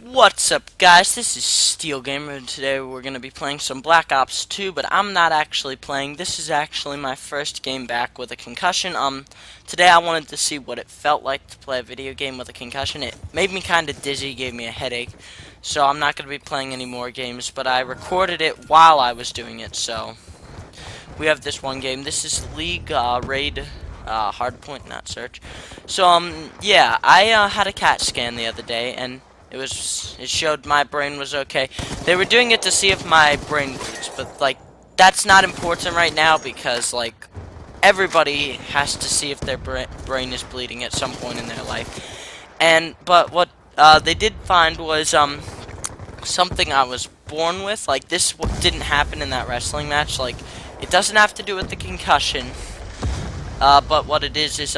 What's up, guys? This is Steel Gamer, and today we're going to be playing some Black Ops 2, but I'm not actually playing. This is actually my first game back with a concussion. Today I wanted to see what it felt like to play a video game with a concussion. It made me kind of dizzy, gave me a headache, so I'm not going to be playing any more games, but I recorded it while I was doing it, so we have this one game. This is League Raid Hardpoint, not Search. So, yeah, I had a CAT scan the other day, and it showed my brain was okay. They were doing it to see if my brain bleeds, but like that's not important right now because like everybody has to see if their brain is bleeding at some point in their life. But what they did find was something I was born with. Like this didn't happen in that wrestling match. Like it doesn't have to do with the concussion. But what it is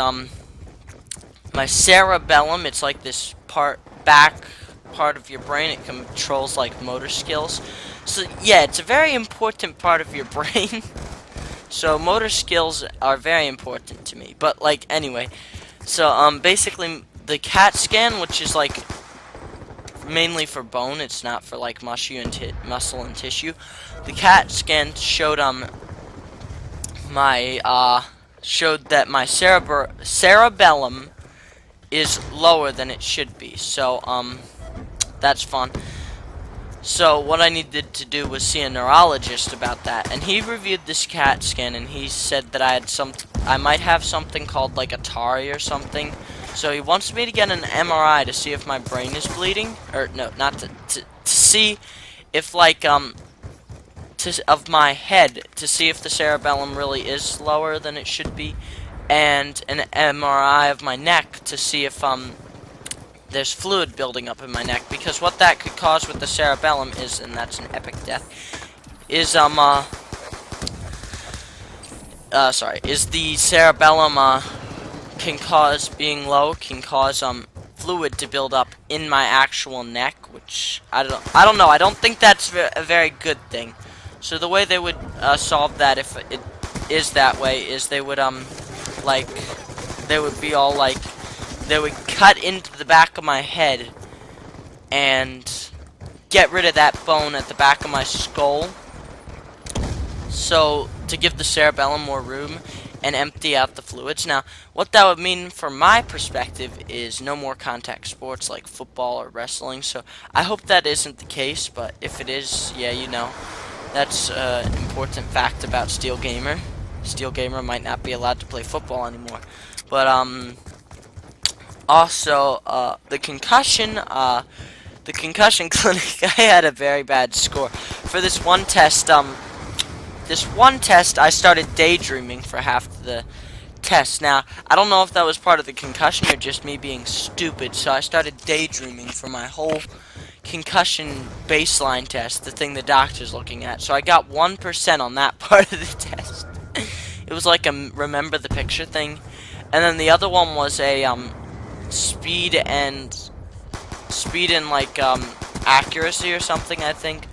my cerebellum. It's like this back part of your brain. It controls like motor skills. So yeah, it's a very important part of your brain. So motor skills are very important to me. But like anyway, so basically the CAT scan, which is like mainly for bone, it's not for like muscle and tissue. The CAT scan showed showed that my cerebellum is lower than it should be. So that's fun. So what I needed to do was see a neurologist about that, and he reviewed this CAT scan, and he said that I might have something called like Atari or something. So he wants me to get an MRI to see if my brain is bleeding, or no, not to see if like of my head, to see if the cerebellum really is lower than it should be, and an MRI of my neck to see if there's fluid building up in my neck, because what that could cause with the cerebellum is, and that's an epic death, is is the cerebellum can cause being low, can cause fluid to build up in my actual neck, which I don't know. I don't think that's a very good thing. So the way they would solve that, if it is that way, is they would like they would be all like they would cut into the back of my head and get rid of that bone at the back of my skull, so to give the cerebellum more room and empty out the fluids. Now, what that would mean from my perspective is no more contact sports like football or wrestling. So I hope that isn't the case, but if it is, yeah, you know, that's an important fact about Steel Gamer. Steel Gamer might not be allowed to play football anymore. But also the concussion clinic, I had a very bad score for this one test. I started daydreaming for half the test. Now, I don't know if that was part of the concussion or just me being stupid, so I started daydreaming for my whole concussion baseline test, the thing the doctor's looking at. So I got 1% on that part of the test. It was like a remember the picture thing. And then the other one was a speed and like accuracy or something, I think.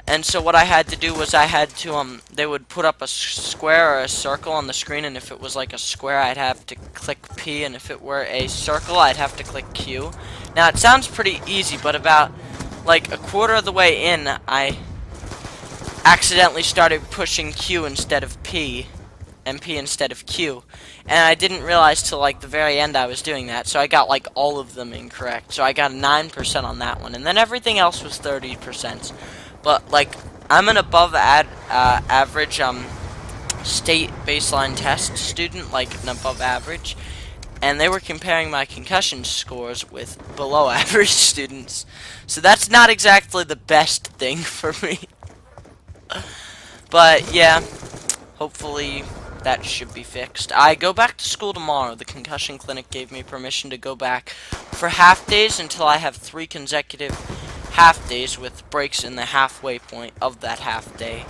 And so what I had to do was I had to they would put up a square or a circle on the screen, and if it was like a square I'd have to click P, and if it were a circle I'd have to click Q. Now it sounds pretty easy, but about like a quarter of the way in I accidentally started pushing Q instead of P, and P instead of Q, and I didn't realize till like the very end I was doing that, so I got like all of them incorrect. So I got 9% on that one, and then everything else was 30%. But like I'm an above average state baseline test student, like an above average, and they were comparing my concussion scores with below average students, so that's not exactly the best thing for me. But yeah, hopefully that should be fixed. I go back to school tomorrow. The concussion clinic gave me permission to go back for half days until I have 3 consecutive half days with breaks in the halfway point of that half day.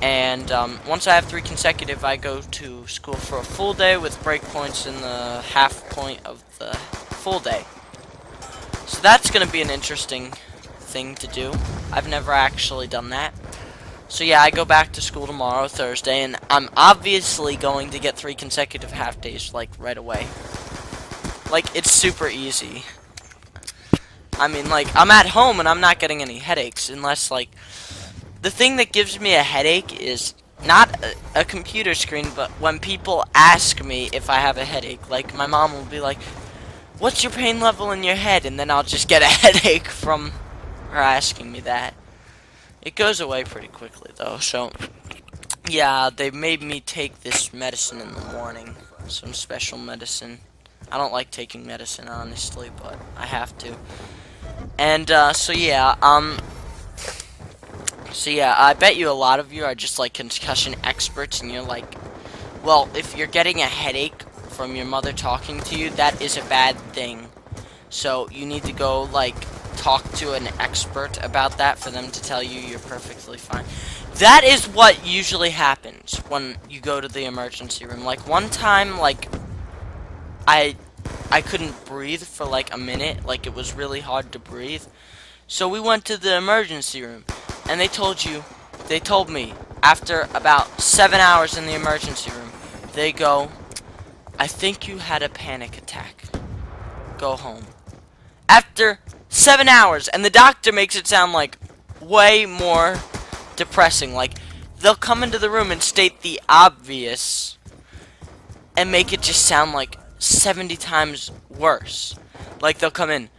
And once I have 3 consecutive, I go to school for a full day with break points in the half point of the full day. So that's going to be an interesting thing to do. I've never actually done that. So yeah, I go back to school tomorrow, Thursday, and I'm obviously going to get 3 consecutive half days, like, right away. Like, it's super easy. I mean, like, I'm at home and I'm not getting any headaches unless, like, the thing that gives me a headache is not a computer screen, but when people ask me if I have a headache. Like, my mom will be like, what's your pain level in your head? And then I'll just get a headache from her asking me that. It goes away pretty quickly, though, so... Yeah, they made me take this medicine in the morning. Some special medicine. I don't like taking medicine, honestly, but I have to. And, so yeah, I bet you a lot of you are just, like, concussion experts, and you're like, well, if you're getting a headache from your mother talking to you, that is a bad thing. So, you need to go, like, talk to an expert about that for them to tell you you're perfectly fine. That is what usually happens when you go to the emergency room. Like, one time, like, I couldn't breathe for, like, a minute. Like, it was really hard to breathe. So we went to the emergency room, and they told me, after about 7 hours in the emergency room, they go, I think you had a panic attack. Go home. After 7 hours, and the doctor makes it sound like way more depressing. Like, they'll come into the room and state the obvious and make it just sound like 70 times worse. Like, they'll come in,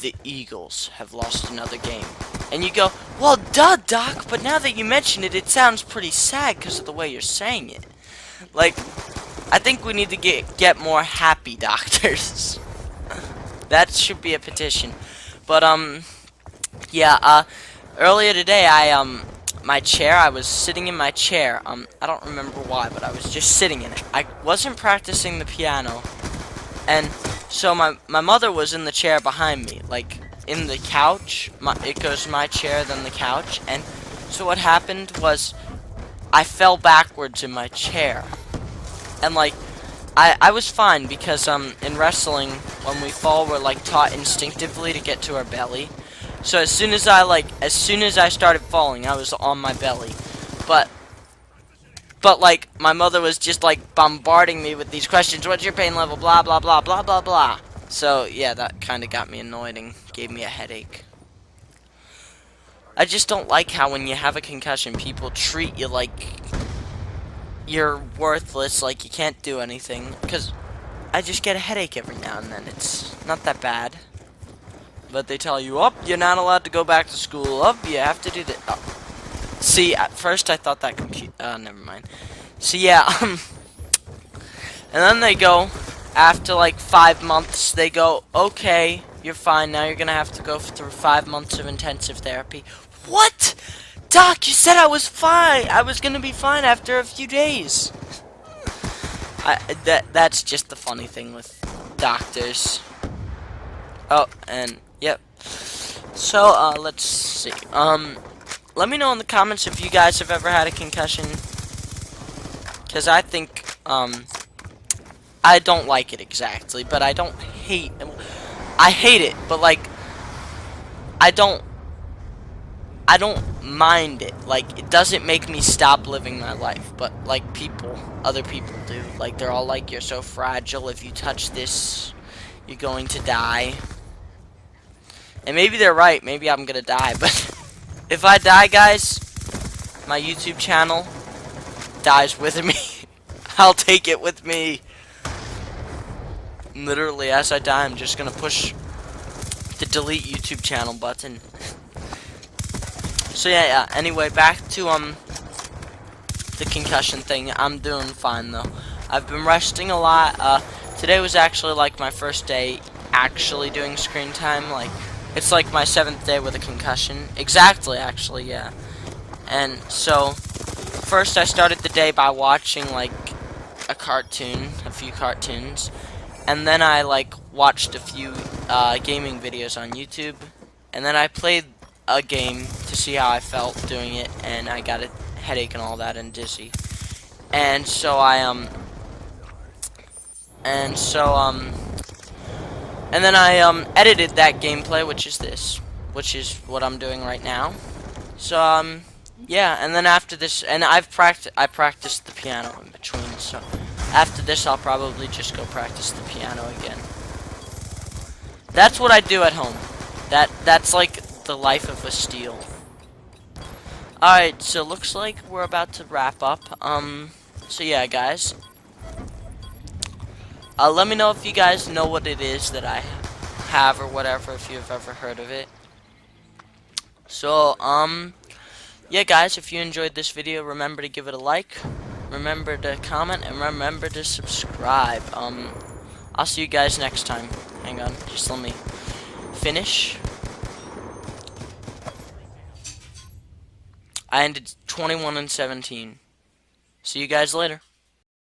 the Eagles have lost another game. And you go, well, duh, doc, but now that you mention it, it sounds pretty sad because of the way you're saying it. Like, I think we need to get more happy doctors. That should be a petition. But, yeah, earlier today, I was sitting in my chair. I don't remember why, but I was just sitting in it. I wasn't practicing the piano. And so my mother was in the chair behind me, like, in the couch. It goes my chair, then the couch. And so what happened was I fell backwards in my chair. And, like, I was fine because, in wrestling, when we fall, we're, like, taught instinctively to get to our belly. So as soon as I started falling, I was on my belly. But, like, my mother was just, like, bombarding me with these questions. What's your pain level? Blah, blah, blah, blah, blah, blah. So, yeah, that kind of got me annoyed and gave me a headache. I just don't like how when you have a concussion, people treat you like you're worthless, like you can't do anything. Because I just get a headache every now and then. It's not that bad. But they tell you, oh, you're not allowed to go back to school. Oh, you have to do that. Oh. See, at first I thought that never mind. So, yeah, and then they go, after, like, 5 months, they go, okay, you're fine. Now you're going to have to go through 5 months of intensive therapy. What? Doc, you said I was fine. I was going to be fine after a few days. That's just the funny thing with doctors. Oh, and, yep. So, let's see. Let me know in the comments if you guys have ever had a concussion. Because I think, I don't like it exactly, but I don't hate... I hate it, but, like, I don't mind it. Like, it doesn't make me stop living my life, but, like, other people do. Like, they're all like, you're so fragile, if you touch this, you're going to die. And maybe they're right, maybe I'm gonna die, but if I die, guys, my YouTube channel dies with me. I'll take it with me. Literally, as I die, I'm just gonna push the delete YouTube channel button. So yeah, anyway, back to, the concussion thing. I'm doing fine, though. I've been resting a lot. Today was actually, like, my first day actually doing screen time. Like, it's like my 7th day with a concussion. Exactly, actually, yeah. And so, first I started the day by watching, like, a few cartoons. And then I, like, watched a few gaming videos on YouTube. And then I played a game to see how I felt doing it. And I got a headache and all that and dizzy. And so and then I edited that gameplay, which is what I'm doing right now. So yeah, and then after this, and I practiced the piano in between. So after this, I'll probably just go practice the piano again. That's what I do at home. That's like the life of a steel. Alright, so looks like we're about to wrap up. So yeah, guys. Let me know if you guys know what it is that I have or whatever, if you've ever heard of it. So, yeah, guys, if you enjoyed this video, remember to give it a like, remember to comment, and remember to subscribe. I'll see you guys next time. Hang on, just let me finish. I ended 21 and 17. See you guys later.